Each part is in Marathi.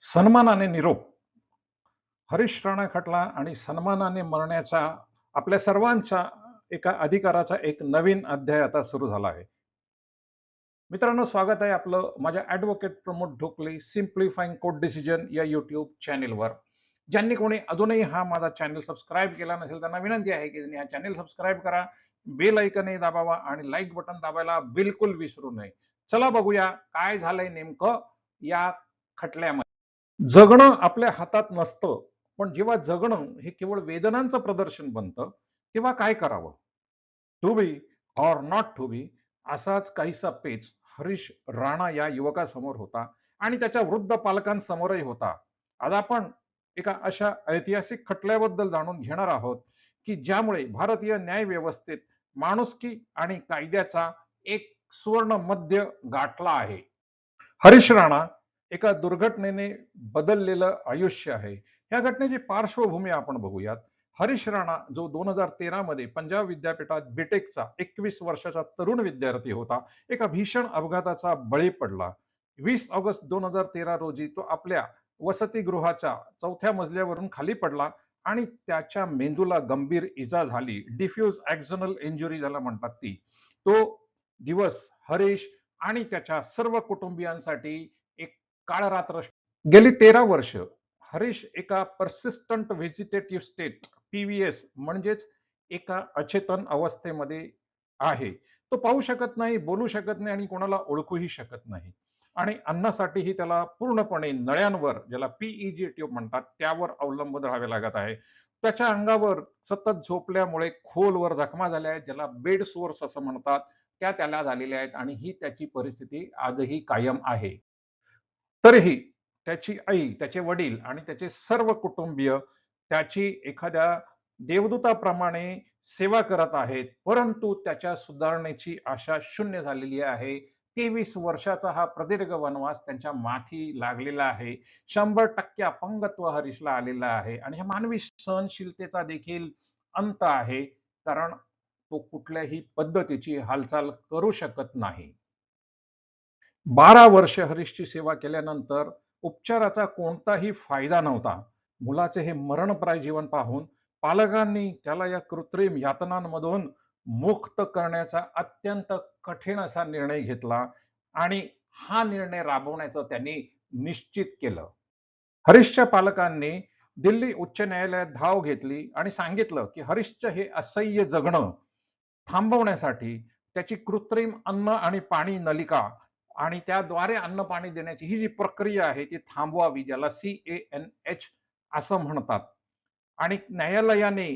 सन्मानाने निरोप. हरीश राणा खटला आणि सन्मानाने मरण्याचा आपल्या सर्वांच्या एका अधिकाराचा एक नवीन अध्याय आता सुरू झाला आहे. मित्रांनो, स्वागत आहे आपलं माझ्या ॲडव्होकेट प्रमोद ढोकले सिम्प्लिफाईंग कोर्ट डिसिजन या यूट्यूब चॅनेलवर. ज्यांनी कोणी अजूनही हा माझा चॅनल सबस्क्राईब केला नसेल त्यांना विनंती आहे की त्यांनी हा चॅनल सबस्क्राईब करा, बेल आयकनही दाबावा आणि लाईक बटन दाबायला बिलकुल विसरू नये. चला बघूया काय झालंय नेमकं या खटल्यामध्ये. जगणं आपल्या हातात नसतं, पण जेव्हा जगणं हे केवळ वेदनांचं प्रदर्शन बनतं, तेव्हा काय करावं? To be or not to be असाच काहीसा पेच हरीश राणा या युवकासमोर होता आणि त्याच्या वृद्ध पालकांसमोरही होता. आज आपण एका अशा ऐतिहासिक खटल्याबद्दल जाणून घेणार आहोत की ज्यामुळे भारतीय न्याय व्यवस्थेत माणुसकी आणि कायद्याचा एक सुवर्ण मध्य गाठला आहे. हरीश राणा एका दुर्घटनेने बदललेलं आयुष्य आहे. या घटनेची पार्श्वभूमी आपण बघूयात. हरीश राणा जो 2013 मध्ये पंजाब विद्यापीठात बीटेकचा 21 वर्षाचा तरुण विद्यार्थी होता, एका भीषण अपघाताचा बळी पडला. 20 ऑगस्ट 2013 रोजी तो आपल्या वसतिगृहाच्या 4थ्या मजल्यावरून खाली पडला आणि त्याच्या मेंदूला गंभीर इजा झाली. डिफ्यूज ॲक्झोनल इंजुरी ज्याला म्हणतात ती. तो दिवस हरीश आणि त्याच्या सर्व कुटुंबियांसाठी एक काळ रात्र. गेली 13 वर्ष हरीश एका परसिस्टंट व्हेजिटेटिव्ह स्टेट पीव्हीएस म्हणजेच एका अचेतन अवस्थेमध्ये आहे. तो पाहू शकत नाही, बोलू शकत नाही आणि कोणाला ओळखूही शकत नाही. आणि अन्नासाठीही त्याला पूर्णपणे नळ्यांवर, ज्याला पीईजी ट्यूब म्हणतात, त्यावर अवलंबून राहावे लागत आहे. त्याच्या अंगावर सतत झोपल्यामुळे खोलवर जखमा झाल्या आहेत, ज्याला बेड सोर्स असं म्हणतात, त्या त्याला झालेल्या आहेत आणि ही त्याची परिस्थिती आजही कायम आहे. तरीही त्याची आई, त्याचे वडील आणि त्याचे सर्व कुटुंबीय त्याची एखाद्या देवदूताप्रमाणे सेवा करत आहेत, परंतु त्याच्या सुधारणेची आशा शून्य झालेली आहे. 23 वर्षाचा हा प्रदीर्घ वनवास त्यांच्या माथी लागलेला आहे. 100% अपंगत्व हरीशला आलेलं आहे आणि ह्या मानवी सहनशीलतेचा देखील अंत आहे, कारण तो कुठल्याही पद्धतीची हालचाल करू शकत नाही. 12 वर्ष हरीशची सेवा केल्यानंतर उपचाराचा कोणताही फायदा नव्हता. मुलाचे हे मरणप्राय जीवन पाहून पालकांनी त्याला या कृत्रिम यातनांमधून मुक्त करण्याचा अत्यंत कठीण असा निर्णय घेतला आणि हा निर्णय राबवण्याचं त्यांनी निश्चित केलं. हरीशच्या पालकांनी दिल्ली उच्च न्यायालयात धाव घेतली आणि सांगितलं की हरीशचं हे असह्य जगणं थांबवण्यासाठी त्याची कृत्रिम अन्न आणि पाणी नलिका आणि त्याद्वारे अन्न पाणी देण्याची ही जी प्रक्रिया आहे ती थांबवावी, ज्याला CANH असं म्हणतात. आणि न्यायालयाने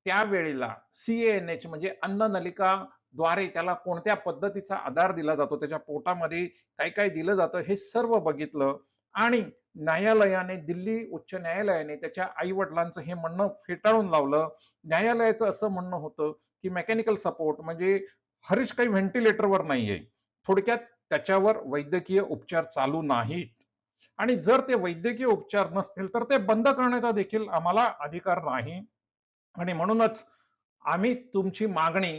त्यावेळेला CANH म्हणजे अन्न नलिका द्वारे त्याला कोणत्या पद्धतीचा आधार दिला जातो, त्याच्या पोटामध्ये काय काय दिलं जातं, हे सर्व बघितलं आणि न्यायालयाने, दिल्ली उच्च न्यायालयाने त्याच्या आई वडिलांचं हे म्हणणं फेटाळून लावलं. न्यायालयाचं असं म्हणणं होतं की मेकॅनिकल सपोर्ट म्हणजे हरीश काही व्हेंटिलेटरवर नाहीये, थोडक्यात त्याच्यावर वैद्यकीय उपचार चालू नाहीत आणि जर ते वैद्यकीय उपचार नसतील तर ते बंद करण्याचा देखील आम्हाला अधिकार नाही आणि म्हणूनच आम्ही तुमची मागणी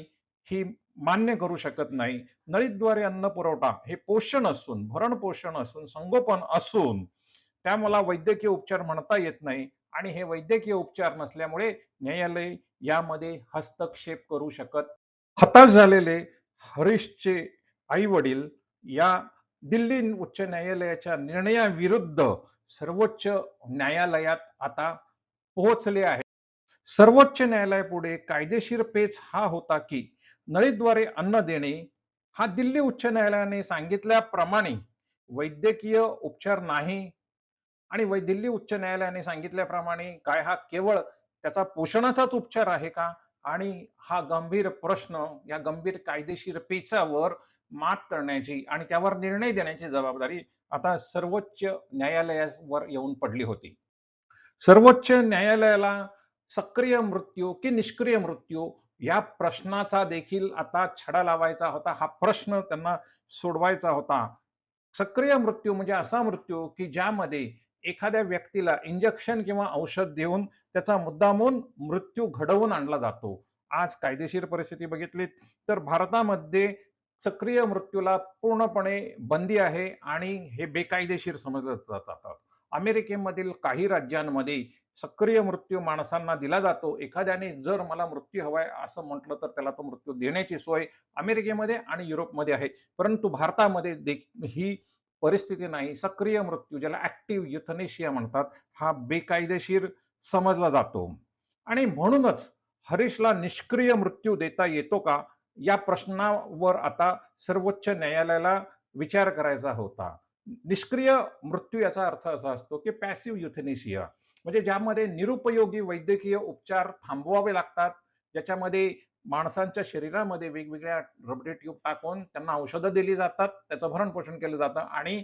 ही मान्य करू शकत नाही. नळीद्वारे अन्न पुरवठा हे पोषण असून, भरण पोषण असून, संगोपन असून त्यामुळे वैद्यकीय उपचार म्हणता येत नाही आणि हे वैद्यकीय उपचार नसल्यामुळे न्यायालय यामध्ये हस्तक्षेप करू शकत. हताश झालेले हरीशचे आई वडील या दिल्ली उच्च न्यायालयाच्या निर्णयाविरुद्ध सर्वोच्च न्यायालयात आता पोहोचले आहे. सर्वोच्च न्यायालयापुढे कायदेशीर पेच हा होता की नळीद्वारे अन्न देणे हा दिल्ली उच्च न्यायालयाने सांगितल्याप्रमाणे वैद्यकीय उपचार नाही आणि दिल्ली उच्च न्यायालयाने सांगितल्याप्रमाणे काय हा केवळ त्याचा पोषणाचाच उपचार आहे का? आणि हा गंभीर प्रश्न, या गंभीर कायदेशीर पेचावर मात करण्याची आणि त्यावर निर्णय देण्याची जबाबदारी आता सर्वोच्च न्यायालयावर येऊन पडली होती. सर्वोच्च न्यायालयाला सक्रिय मृत्यू की निष्क्रिय मृत्यू या प्रश्नाचा देखील आता छडा लावायचा होता. हा प्रश्न त्यांना सोडवायचा होता. सक्रिय मृत्यू म्हणजे असा मृत्यू की ज्यामध्ये एखाद्या व्यक्तीला इंजेक्शन किंवा औषध देऊन त्याचा मुद्दामून मृत्यू घडवून आणला जातो. आज कायदेशीर परिस्थिती बघितली तर भारतामध्ये सक्रिय मृत्यूला पूर्णपणे बंदी आहे आणि हे बेकायदेशीर समजलं जातात. अमेरिकेमधील काही राज्यांमध्ये सक्रिय मृत्यू माणसांना दिला जातो. एखाद्याने जर मला मृत्यू हवाय असं म्हटलं तर त्याला तो मृत्यू देण्याची सोय अमेरिकेमध्ये आणि युरोपमध्ये आहे. परंतु भारतामध्ये ही परिस्थिती नाही. सक्रिय मृत्यू ज्याला ॲक्टिव्ह युथनेशिया म्हणतात, हा बेकायदेशीर समजला जातो. आणि म्हणूनच हरीशला निष्क्रिय मृत्यू देता येतो का? या प्रश्नावर आता सर्वोच्च न्यायालयाला विचार करायचा होता. निष्क्रिय मृत्यू याचा अर्थ असा असतो की पॅसिव्ह युथेनेशिया, म्हणजे ज्यामध्ये निरुपयोगी वैद्यकीय उपचार थांबवावे लागतात, ज्याच्यामध्ये माणसांच्या शरीरामध्ये वेगवेगळ्या रबरी ट्यूब टाकून त्यांना औषधं दिली जातात, त्याचं भरणपोषण केलं जातं आणि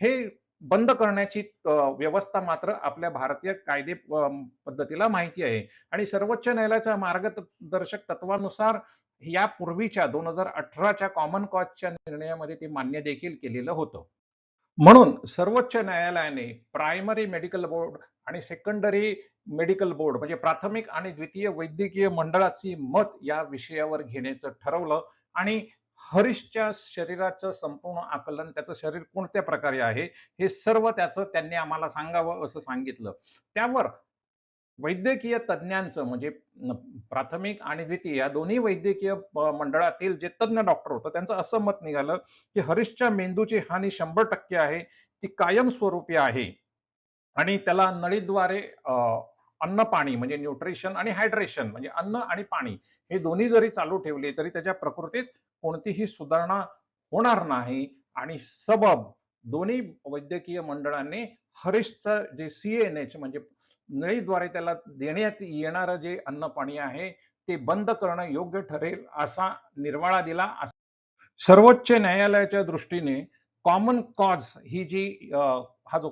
हे बंद करण्याची व्यवस्था मात्र आपल्या भारतीय कायदे पद्धतीला माहिती आहे. आणि सर्वोच्च न्यायालयाच्या मार्गदर्शक तत्वानुसार यापूर्वीच्या 2018च्या कॉमन कॉजच्या निर्णयामध्ये ते मान्य देखील केलेलं होतं. म्हणून सर्वोच्च न्यायालयाने प्रायमरी मेडिकल बोर्ड आणि सेकंडरी मेडिकल बोर्ड म्हणजे प्राथमिक आणि द्वितीय वैद्यकीय मंडळाची मत या विषयावर घेण्याचं ठरवलं आणि हरीशच्या शरीराचं संपूर्ण आकलन, त्याचं शरीर कोणत्या प्रकारे आहे, हे सर्व त्याचं त्यांनी आम्हाला सांगावं असं सांगितलं. त्यावर वैद्यकीय तज्ञांचं म्हणजे प्राथमिक आणि द्वितीय या दोन्ही वैद्यकीय मंडळातील जे तज्ञ डॉक्टर होतं त्यांचं असं मत निघालं की हरीशच्या मेंदूची हानी 100% आहे, ती कायमस्वरूपी आहे आणि त्याला नळीद्वारे अन्न पाणी म्हणजे न्यूट्रिशन आणि हायड्रेशन म्हणजे अन्न आणि पाणी हे दोन्ही जरी चालू ठेवले तरी त्याच्या प्रकृतीत कोणतीही सुधारणा होणार नाही. आणि सबब दोन्ही वैद्यकीय मंडळांनी हरीशचं जे CNH म्हणजे नळीद्वारे त्याला देण्यात येणारं जे अन्न पाणी आहे ते बंद करणं योग्य ठरेल असा निर्वाळा दिला. सर्वोच्च न्यायालयाच्या दृष्टीने कॉमन कॉज ही जी हा जो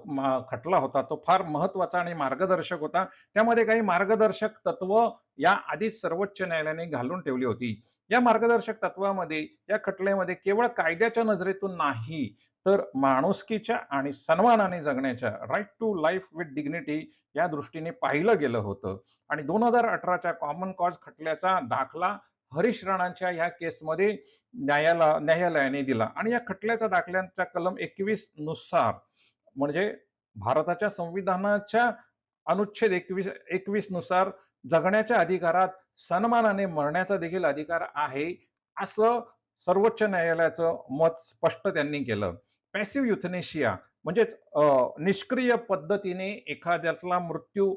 खटला होता तो फार महत्वाचा आणि मार्गदर्शक होता. त्यामध्ये काही मार्गदर्शक तत्व या आधीच सर्वोच्च न्यायालयाने घालून ठेवली होती. या मार्गदर्शक तत्वामध्ये या खटल्यामध्ये केवळ कायद्याच्या नजरेतून नाही तर माणुसकीच्या आणि सन्मानाने जगण्याच्या right to life with dignity या दृष्टीने पाहिलं गेलं होतं. आणि 2018च्या कॉमन कॉज खटल्याचा दाखला हरीश राणांच्या या केसमध्ये न्यायालयाने दिला आणि या खटल्याच्या दाखल्यांच्या कलम 21 नुसार म्हणजे भारताच्या संविधानाच्या अनुच्छेद 21 नुसार जगण्याच्या अधिकारात सन्मानाने मरण्याचा देखील अधिकार आहे असं सर्वोच्च न्यायालयाचं मत स्पष्ट त्यांनी केलं. पॅसिव्ह युथनेशिया म्हणजेच निष्क्रिय पद्धतीने एखाद्याला मृत्यू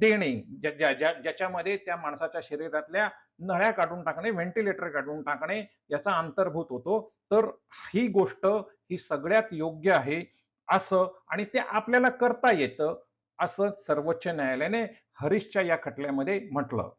देणे ज्याच्यामध्ये त्या माणसाच्या शरीरातल्या नळ्या काढून टाकणे, व्हेंटिलेटर काढून टाकणे याचा अंतर्भूत होतो. तर ही गोष्ट ही सगळ्यात योग्य आहे असं आणि ते आपल्याला करता येतं असं सर्वोच्च न्यायालयाने हरीशच्या या खटल्यामध्ये म्हटलं.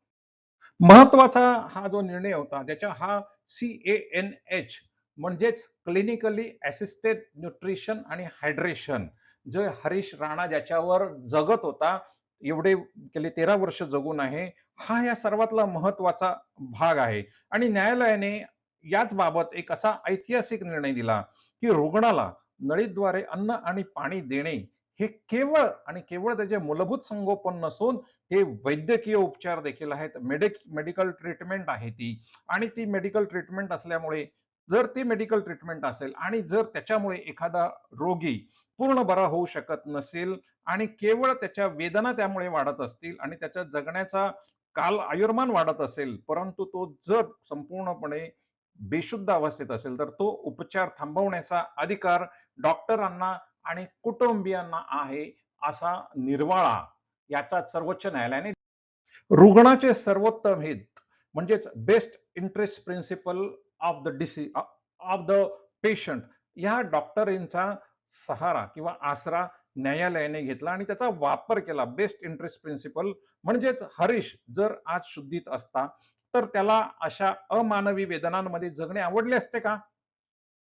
महत्वाचा हा जो निर्णय होता त्याच्या हा CANH म्हणजेच क्लिनिकली असिस्टेड न्यूट्रिशन आणि हायड्रेशन जे हरीश राणा ज्याच्यावर जगत होता एवढे गेले 13 वर्ष जगून आहे, हा या सर्वातला महत्वाचा भाग आहे. आणि न्यायालयाने याच बाबत एक असा ऐतिहासिक निर्णय दिला की रुग्णाला नळीद्वारे अन्न आणि पाणी देणे हे केवळ आणि केवळ त्याचे मूलभूत संगोपन नसून हे वैद्यकीय उपचार देखील आहेत. मेडिकल ट्रीटमेंट आहे ती आणि ती मेडिकल ट्रीटमेंट असल्यामुळे जर ती मेडिकल ट्रीटमेंट असेल आणि जर त्याच्यामुळे एखादा रोगी पूर्ण बरा होऊ शकत नसेल आणि केवळ त्याच्या वेदना त्यामुळे वाढत असतील आणि त्याच्या जगण्याचा काल आयुर्मान वाढत असेल परंतु तो जर संपूर्णपणे बेशुद्ध अवस्थेत असेल तर तो उपचार थांबवण्याचा अधिकार डॉक्टरांना आणि कुटुंबियांना आहे असा निर्वाळा याचा सर्वोच्च न्यायालयाने रुग्णाचे सर्वोत्तम हित म्हणजेच best interest principle of the of the patient या डॉक्टरींचा सहारा किंवा आसरा न्यायालयाने घेतला आणि त्याचा वापर केला. बेस्ट इंटरेस्ट प्रिन्सिपल म्हणजेच हरीश जर आज शुद्धीत असता तर त्याला अशा अमानवी वेदनांमध्ये जगणे आवडले असते का?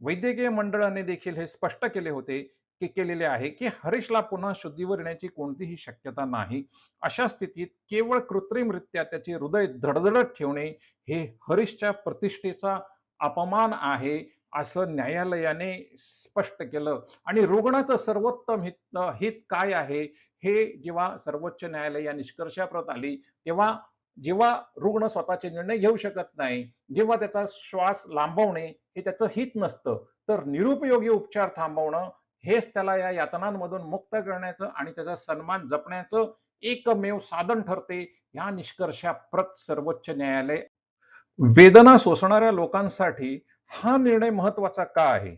वैद्यकीय मंडळाने देखील हे स्पष्ट केले होते की केलेले आहे की हरीशला पुन्हा शुद्धीवर येण्याची कोणतीही शक्यता नाही. अशा स्थितीत केवळ कृत्रिमरित्या त्याचे हृदय धडधडत ठेवणे हे हरीशच्या प्रतिष्ठेचा अपमान आहे असं न्यायालयाने स्पष्ट केलं. आणि रुग्णाचं सर्वोत्तम हित काय आहे हे जेव्हा सर्वोच्च न्यायालय या निष्कर्षाप्रत आली तेव्हा जेव्हा रुग्ण स्वतःचे निर्णय घेऊ शकत नाही, जेव्हा त्याचा श्वास लांबवणे हे त्याचं हित नसतं तर निरुपयोगी उपचार थांबवणं हेच त्याला या यातनांमधून मुक्त करण्याचं आणि त्याचा सन्मान जपण्याचं एकमेव साधन ठरते. या निष्कर्षाप्रत सर्वोच्च न्यायालय वेदना सोसणाऱ्या लोकांसाठी हा निर्णय महत्वाचा का आहे?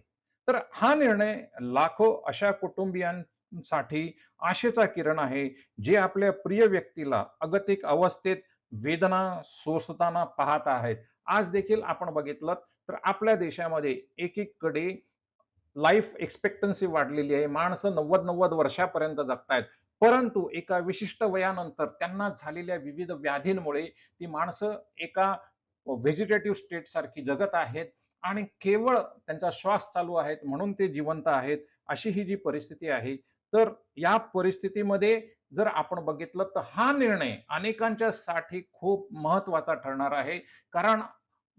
तर हा निर्णय लाखो अशा कुटुंबियांसाठी आशेचा किरण आहे, जे आपल्या प्रिय व्यक्तीला अगतिक अवस्थेत वेदना सोसताना पाहत आहेत. आज देखील आपण बघितलं तर आपल्या देशामध्ये एकीकडे लाईफ एक्सपेक्टन्सी वाढलेली आहे. माणसं 90-90 वर्षापर्यंत जगतायत. परंतु एका विशिष्ट वयानंतर त्यांना झालेल्या विविध व्याधींमुळे ती माणसं एका व्हेजिटेटिव्ह स्टेट सारखी जगत आहेत आणि केवळ त्यांचा श्वास चालू आहे म्हणून ते जिवंत आहेत. अशी ही जी परिस्थिती आहे. तर या परिस्थितीमध्ये जर आपण बघितलं तर हा निर्णय अनेकांच्यासाठी खूप महत्वाचा ठरणार आहे. कारण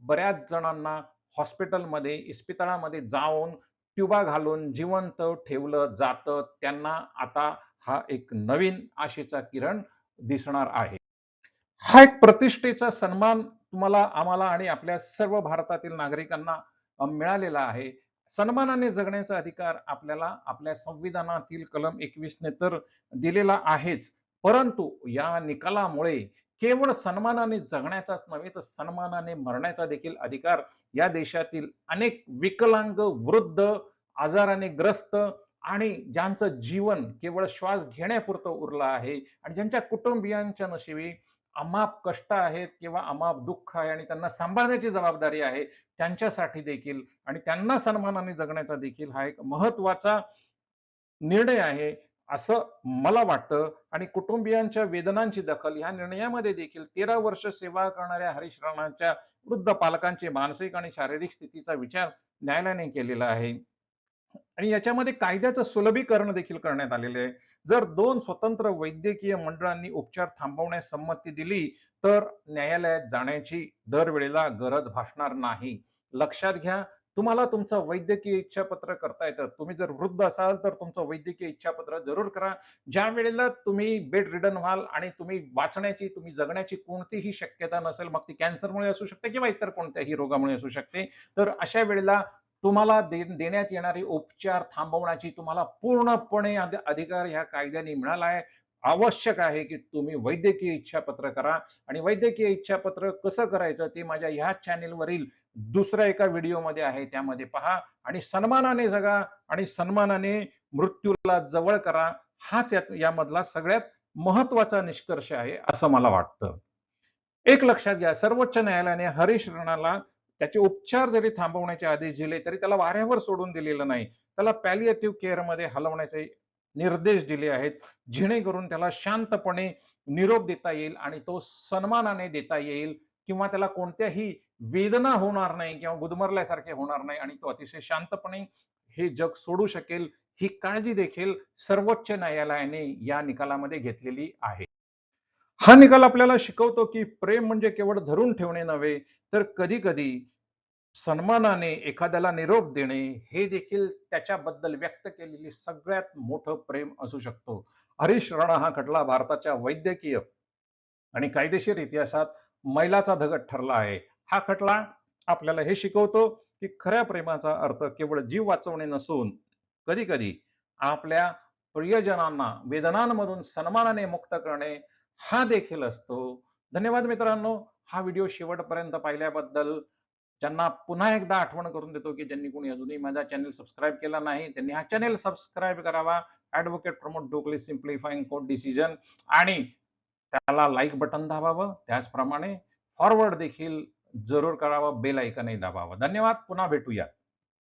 बऱ्याच जणांना हॉस्पिटलमध्ये, इस्पितळामध्ये जाऊन ट्युबा घालून जिवंत ठेवलं जातं. त्यांना आता हा एक नवीन आशेचा किरण दिसणार आहे. हा एक प्रतिष्ठेचा सन्मान तुम्हाला, आम्हाला आणि आपल्या सर्व भारतातील नागरिकांना मिळालेला आहे. सन्मानाने जगण्याचा अधिकार आपल्याला आपल्या संविधानातील कलम 21 ने तर दिलेला आहेच. परंतु या निकालामुळे केवळ सन्मानाने जगण्याचाच नव्हे तर सन्मानाने मरण्याचा देखील अधिकार या देशातील अनेक विकलांग, वृद्ध, आजाराने ग्रस्त आणि ज्यांचं जीवन केवळ श्वास घेण्यापुरतं उरलं आहे आणि ज्यांच्या कुटुंबियांच्या नशिबी अमाप कष्ट आहेत किंवा अमाप दुःख आहे आणि त्यांना सांभाळण्याची जबाबदारी आहे, त्यांच्यासाठी देखील आणि त्यांना सन्मानाने जगण्याचा देखील हा एक महत्वाचा निर्णय आहे, असं मला वाटतं. आणि कुटुंबियांच्या वेदनांची दखल ह्या निर्णयामध्ये देखील 13 वर्ष सेवा करणाऱ्या हरीश राणांच्या वृद्ध पालकांची मानसिक आणि शारीरिक स्थितीचा विचार न्यायालयाने केलेला आहे. आणि याच्यामध्ये कायद्याचं सुलभीकरण देखील करण्यात आलेले आहे. जर 2 स्वतंत्र वैद्यकीय मंडळांनी उपचार थांबवण्यास संमती दिली, तर न्यायालयात जाण्याची दरवेळेला गरज भासणार नाही. लक्षात घ्या, तुम्हाला तुमचं वैद्यकीय इच्छापत्र करता येतं. तुम्ही जर वृद्ध असाल, तर तुमचं वैद्यकीय इच्छापत्र जरूर करा. ज्यावेळेला तुम्ही बेड रिडन व्हाल आणि तुम्ही जगण्याची कोणतीही शक्यता नसेल, मग ती कॅन्सरमुळे असू शकते किंवा इतर कोणत्याही रोगामुळे असू शकते. तर अशा वेळेला तुम्हाला देण्यात येणारे उपचार थांबवण्याची तुम्हाला पूर्णपणे अधिकार ह्या कायद्याने मिळाला आहे. आवश्यक आहे की तुम्ही वैद्यकीय इच्छापत्र करा आणि वैद्यकीय इच्छापत्र कसं करायचं ते माझ्या ह्याच चॅनेलवरील दुसऱ्या एका व्हिडिओमध्ये आहे, त्यामध्ये पहा आणि सन्मानाने जगा आणि सन्मानाने मृत्यूला जवळ करा. हाच यामधला सगळ्यात महत्वाचा निष्कर्ष आहे असं मला वाटतं. एक लक्षात घ्या, सर्वोच्च न्यायालयाने हरीश राणाला त्याचे उपचार जरी थांबवण्याचे आदेश दिले तरी त्याला वाऱ्यावर सोडून दिलेलं नाही. त्याला पॅलिएटिव्ह केअरमध्ये हलवण्याचे निर्देश दिले आहेत, जेणेकरून त्याला शांतपणे निरोप देता येईल आणि तो सन्मानाने देता येईल किंवा त्याला कोणत्याही वेदना होणार नाही किंवा गुदमरल्यासारखे होणार नाही आणि तो अतिशय शांतपणे हे जग सोडू शकेल. ही काळजी देखील सर्वोच्च न्यायालयाने या निकालामध्ये घेतलेली आहे. हा निकाल आपल्याला शिकवतो की प्रेम म्हणजे केवळ धरून ठेवणे नव्हे, तर कधी-कधी सन्मानाने एखाद्याला निरोप देणे हे देखील त्याच्याबद्दल व्यक्त केलेली सगळ्यात मोठं प्रेम असू शकतो. हरीश राणा हा खटला भारताच्या वैद्यकीय आणि कायदेशीर इतिहासात मैलाचा दगड ठरला आहे. हा खटला आपल्याला हे शिकवतो की खऱ्या प्रेमाचा अर्थ केवळ जीव वाचवणे नसून कधी-कधी आपल्या प्रियजनांना वेदनांमधून सन्मानाने मुक्त करणे हा देखील असतो. धन्यवाद मित्रांनो, हा व्हिडिओ शेवटपर्यंत पाहिल्याबद्दल. ज्यांना पुन्हा एकदा आठवण करून देतो की ज्यांनी कोणी अजूनही माझा चॅनल सबस्क्राईब केला नाही त्यांनी हा चॅनल सबस्क्राईब करावा. ॲडव्होकेट प्रमोद डोकले, सिम्प्लिफाईंग कोर्ट डिसिजन, आणि त्याला लाईक बटन दाबावं. त्याचप्रमाणे फॉरवर्ड देखील जरूर करावं, बेल आयकनही दाबावं. धन्यवाद. पुन्हा भेटूया.